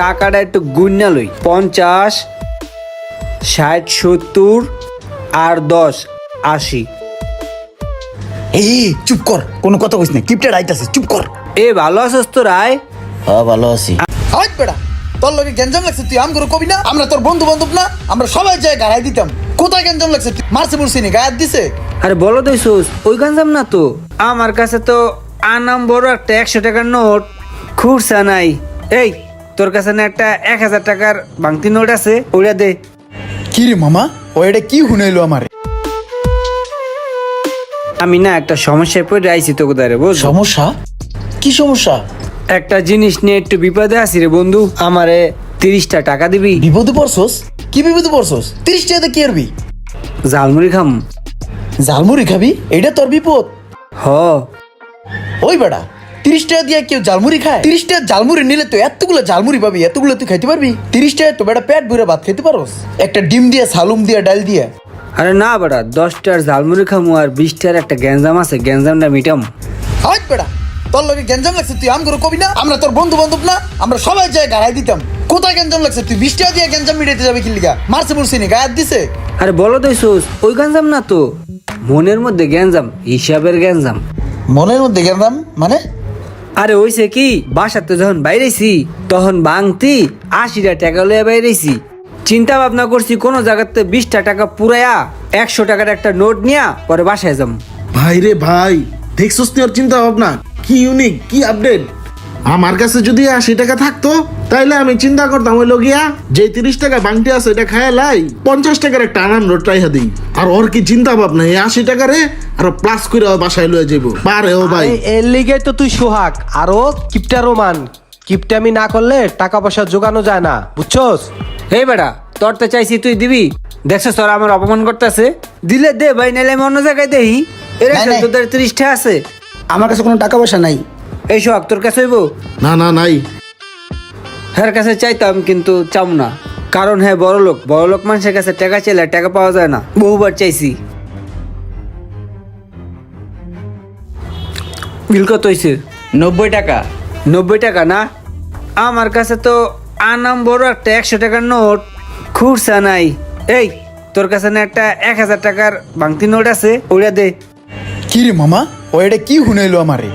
টাকাটা একটু গুণনা লই। 50, 60, 70 আর 10, 80। এই চুপ কর, কোনো কথা কইস না, কিপটা রাইতাছে, চুপ কর। এ ভালো আছিস তো রায়? হ্যাঁ ভালো আছি। হাট বেড়া, তোর লগে গেঞ্জাম লাগছে, তুই আম করে কবি না? আমরা তোর বন্ধু বান্ধব না? আমরা সবাই যায় গাড়াই দিতাম। কোথায় গেঞ্জাম লাগছে? মারছে বলছি নি, গায়ে দিছে। আরে বলো তো সুস, ওই গাঞ্জাম না তো। আমার কাছে তো আনাম বড় একটা 100 টাকার নোট খুরসা নাই। এই তোর কাছে না একটা 1000 টাকার ভাঙতি নোট আছে? ওটা দে। কি রে মামা, ও এটা কি হুনাইলো আমারে? আমি না একটা সমস্যায় পড়ে আইছি তো কোথায় রে বুঝ। সমস্যা? কি সমস্যা? একটা জিনিস নিয়ে একটু বিপদে আছি রে বন্ধু, আমারে 30টা টাকা দিবি? বিপদে পড়ছস? কি বিপদে পড়ছস? 30 টাকাতে কি করবি? ঝালমুড়ি খাম। ঝালমুড়ি খাবি? এটা তোর বিপদ? হ। ওই বেটা, 30 টাকা দিয়ে কেউ ঝালমুড়ি খায়? 30 টাকা ঝালমুড়ি নিলে তো এতগুলো ঝালমুড়ি পাবি, এতগুলো তুই খাইতে পারবি? 30 টাকা তো বেটা পেট ভরে ভাত খেতে পারোস, একটা ডিম দিয়ে, সালুম দিয়ে, ডাল দিয়ে। আরে না বেটা, 10টার ঝালমুড়ি খামু আর 20টার একটা গ্যাঞ্জাম আছে, গ্যাঞ্জামটা মিটাম। হাট বেটা, তোর লগে গেঞ্জাম লাগছে, তুই আম করে কবি না? আমরা তোর বন্ধু বান্ধব না? আমরা সবাই যায় গাড়াই দিতাম। কোথায় গেঞ্জাম লাগছে? তুই 20 টাকা দিয়ে গেঞ্জাম মিটাইতে যাবে কি লিগা? মারছে বলছি নি, গায়ে দিছে। আরে বলো তো সুস, ওই গ্যাঞ্জাম না তো। মনের মধ্যে গ্যাঞ্জাম, হিসাবের গ্যাঞ্জাম। মনের মধ্যে গেঞ্জাম মানে? আরে ওইছে কি, বাসাতে যখন বাইরেছি তখন ভাঙতি 80টা টাকা লইয়া বাইরেছি। চিন্তা ভাবনা করছি কোনো জায়গাতে 20টা টাকা পুরাইয়া 100 টাকার একটা নোট নিয়া পরে বাসায় যাম। ভাই রে ভাই, দেখছস তোর চিন্তা ভাবনা কি ইউনিক, কি আপডেট। আমার কাছে যদি 80 টাকা থাকতো তাইলে আমি চিন্তা করতাম ওই লগিয়া যে 30 টাকা বাংটি আছে এটা খায় লাই 50 টাকার একটা আনাম নোট রাইহা দিই। আর ওর কি চিন্তা ভাবনা, এই 80 টাকারে আরো প্লাস করে বাসায় লয়ে যাবো পারে। ও ভাই, এর লিগে তো তুই সোহাগ আরো কিপটা রোমান। কিপটামি না করলে টাকা পয়সা জোগানো যায় না, বুঝছস? এই বেটা, তোর তো চাইছি তুই দিবি, দেখছো তোর আমার অপমান করতেছে। দিলে দে ভাই, নাইলে আমি অন্য জায়গায় দেই। এর নাই, নাই। তোদের 30টা আছে? আমার কাছে কোনো টাকা পয়সা নাই। এই সোহাগ, তোর কাছে হইব? না না নাই। হ্যাঁ কাছে চাইতাম কিন্তু চাম না, কারণ হ্যাঁ বড় লোক মানুষের কাছে টাকা চাইলে টাকা পাওয়া যায় না। বহুবার চাইছি। বিল কত হয়েছে? 90 টাকা। 90 টাকা না? আমার কাছে তো আনাম বড় একটা 100 টাকার নোট খুরসা নাই। এই তোর কাছে না একটা 1000 টাকার ভাঙতি নোট আছে? ওটা দে। কি রে মামা, ও এটা কি হুনাইলো আমারে?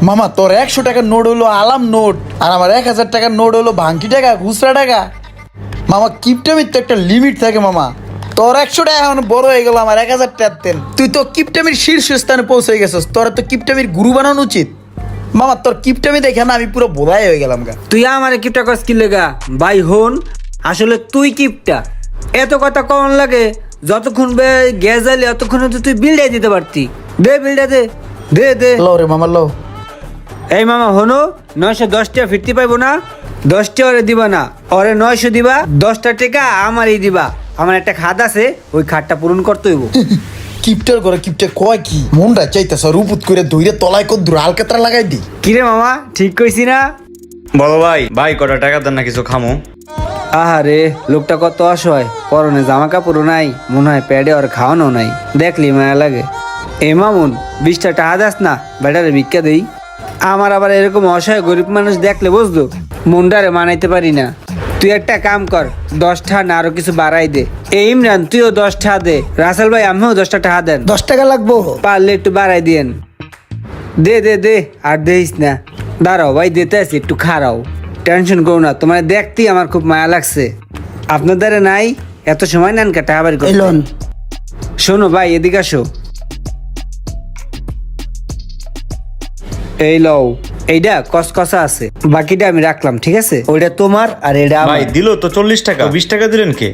মামা, তোর 100 টাকার নোট হলো আলাম নোট, আর আমার 1000 টাকার নোট হলো ভাঙটি টাকা, খুচরা টাকা। মামা, কিপটামির তো একটা লিমিট থাকে মামা। তোর 100 টাকা এখন বড় হয়ে গেল, আমার 1000 টাকার তেল। তুই তো কিপটামির শীর্ষস্থানে পৌঁছে গেছিস, তোর তো কিপটামির গুরু বানানো উচিত। মামা, তোর কিপটামি দেখে না আমি পুরো বোধাই হয়ে গেলাম গা। তুই আমার কিপটা কস কি লেগা? ভাই হন, আসলে তুই কিপটা। এত কথা কম লাগে, যতক্ষণ গ্যাস জ্বালি অতক্ষণ তো তুই বিলটাই দিতে পারতি। দে বিলটা দে, দে দে। লো রে মামা, লো। এই মামা হনো, 910 টাকা ফিরতে পাইবো না? 10টা ওরে দিবা না, ওরে 900 দিবা। 10টা টাকা আমারই দিবা। আমার একটা খাত আছে, ওই খাতটা পূরণ করতে হইব। কিপটার করে কিপটা কয় কি? মনটা চাইতেছ রুপুত করে ধইরে তলায় কত দূর আলকাতরা লাগাই দি। কিরে মামা, ঠিক কইছি না? বলো ভাই, কটা টাকা দেন না কিছু খামো। আহারে, লোকটা কত অসহায়, পরনে জামা কাপড়ও নাই, মনে হয় প্যাডে আর খাওয়ানো নাই। দেখলি মায়া লাগে। এ মামুন, 20টা টাকা দাস না, বেটারে ভিক্ষা দেই। আমার আবার এরকম অসহায় গরিব মানুষ দেখলে বুঝলো মনটারে মানাইতে পারি না। তুই একটা কাম কর, 10টা না আরো কিছু বাড়াই দে। এই ইমরান, তুইও 10টা দে। রাসেল ভাই, আমিও 10টা টাকা দেন। 10 টাকা লাগবো? পারলে একটু বাড়াই দিয়েন। দে দে দে, আর দেইস না। দাঁড়াও ভাই, দিতে আছি, একটু খারাও। টেনশন করো না, তোমার দেখতেই আমার খুব মায়া লাগছে। আপনার দ্বারা নাই, এত সময় নেন কে টাকা বাড়ি এই লোন। শোনো ভাই, এদিকে আসো। এই লও, এইটা কসকসা আছে, বাকিটা আমি রাখলাম, ঠিক আছে? ওইটা তোমার আর এটা আমার। ভাই দিল তো 40 টাকা, 20 টাকা দিলেন কে?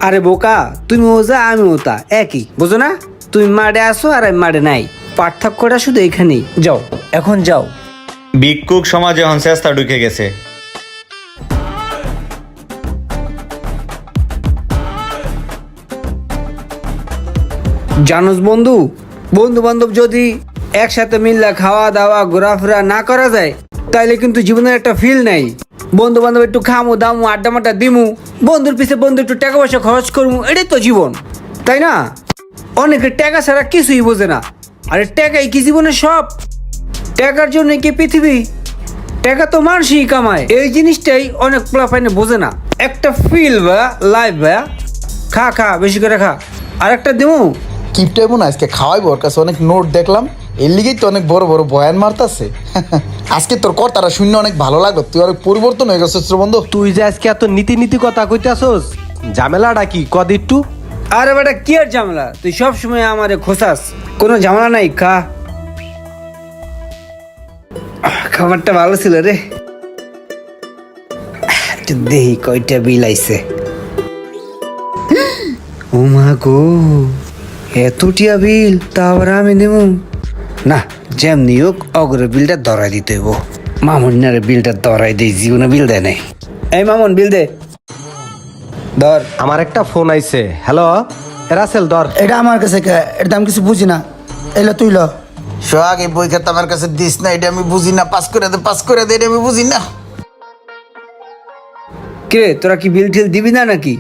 আরে বোকা, তুমি ওজা আমি ওতা একই, বুঝো না? তুমি মাঠে আসো আর আমি মাঠে নাই, পার্থক্যটা শুধু এখানেই। যাও, এখন যাও। ভিক্ষুক সমাজে এখন চেষ্টা ঢুকে গেছে। জানোস বন্ধু, বন্ধু বান্ধব যদি একসাথে মিললে খাওয়া দাওয়া ঘোরাফেরা না করা যায়, তাইলে কিন্তু জীবনের একটা ফিল নাই। বন্ধু বান্ধব একটু খামু দামু, আড্ডা মাড্ডা দিমু, বন্ধুর পিছে বন্ধু একটু টাকা পয়সা খরচ করবো, এটাই তো জীবন, তাই না? অনেকে টাকা ছাড়া কিছুই বোঝে না। আরে টাকাই কি জীবনে সব? টাকার জন্য কি পৃথিবী? টাকা তো মানুষই কামায়, এই জিনিসটাই অনেক পোলাপাইনে বোঝে না। একটা ফিল বা লাইফ বা খা খা বেশি করে খা, আর একটা দেবো। কিপটা এমন আজকে খাওয়াইবো, ওর কাছে অনেক নোট দেখলাম, এর লিগেই তো অনেক বড় বড় বয়ান মারতাছে। আজকে তোর কথাটা শুনে অনেক ভালো লাগলো, তুই অনেক পরিবর্তন হয়ে গেছিস রে বন্ধু। তুই যে আজকে এত নীতি নীতি কথা কইতাছস, ঝামেলাটা কি কদ একটু? আরে বেটা কি আর ঝামেলা, তুই সব সময় আমারে খোসাস, কোনো ঝামেলা নাই, খা। খাবারটা ভালো ছিল রে। একটু দেহি কয়টা বিল আইছে। ও মা গো, এতটিয়া বিল, তা আবার আমি দেব না? যেমনি হোক অগ্র বিলটা ধরাই দিতে হইব। মামুনারে বিলটা ধরাই দেই, জীবনে বিল দেয় নাই। এই মামুন বিল দে, ধর। আমার একটা ফোন আইছে। হ্যালো রাসেল, ধর। এটা আমার কাছে কে? এটা আমি কিছু বুঝি না। এলো তুই ল। সোহাগ, এই বই খাতা আমার কাছে দিস না, এটা আমি বুঝি না। পাস করে দে, এটা আমি বুঝি না। কে তোরা কি বিল টিল দিবি না নাকি?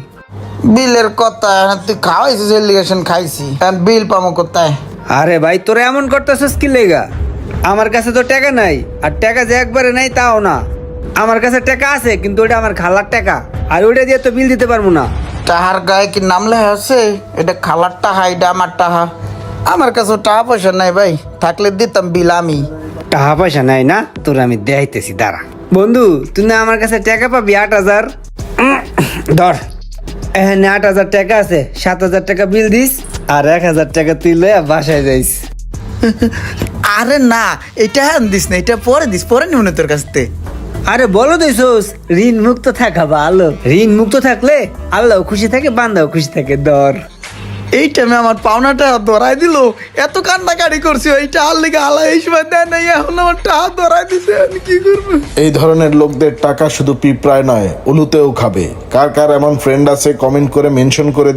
বিলের কথা তুই খাওয়াইছিস, এলিগেশন খাইছি, বিল পামো কোথায়? আরে ভাই তোরা এমন করতেছিস কি লেগা? আমার কাছে তো টাকা নাই, আর টাকা যে একবারে নাই তাও না। আমার কাছে টাকা আছে, কিন্তু ওটা আমার খালার টাকা, আর ওইটা দিয়ে তো বিল দিতে পারবো না। টাহার গায়ে কি নাম লেখা আছে? এটা খালার টাহা, এটা আমার টাহা। আমার কাছে টাকা পয়সা নাই ভাই, থাকলে দিতাম বিল আমি। টাকা পয়সা নাই না তোর, আমি দেখাইতেছি দাঁড়া। বন্ধু তুই না আমার কাছে টাকা পাবি 8,000। ধর, এখানে 8,000 টাকা আছে, 7,000 টাকা বিল দিস, আর 1,000 টাকা তুই লয়ে বাসায় যাইস। আরে না, এটা দিস না, এটা পরে দিস, পরে নিব না তোর কাছ থেকে। আরে বলো দিছোস, ঋণ মুক্ত থাকা ভালো। ঋণ মুক্ত থাকলে আল্লাহ খুশি থাকে, বান্দাও খুশি থাকে। ধর। এই টাইমে আমার পাওনাটা ধরাই দিল, এত কান্নাকাটি করছি, এইটা আর লিগে আলা এই সময় দেয় নাই, এখন আমার টাকা ধরাই দিছে, আমি কি করবো? এই ধরনের লোকদের টাকা শুধু পিঁপড়ায় নয়, উলুতেও খাবে। কার কার এমন ফ্রেন্ড আছে কমেন্ট করে মেনশন করে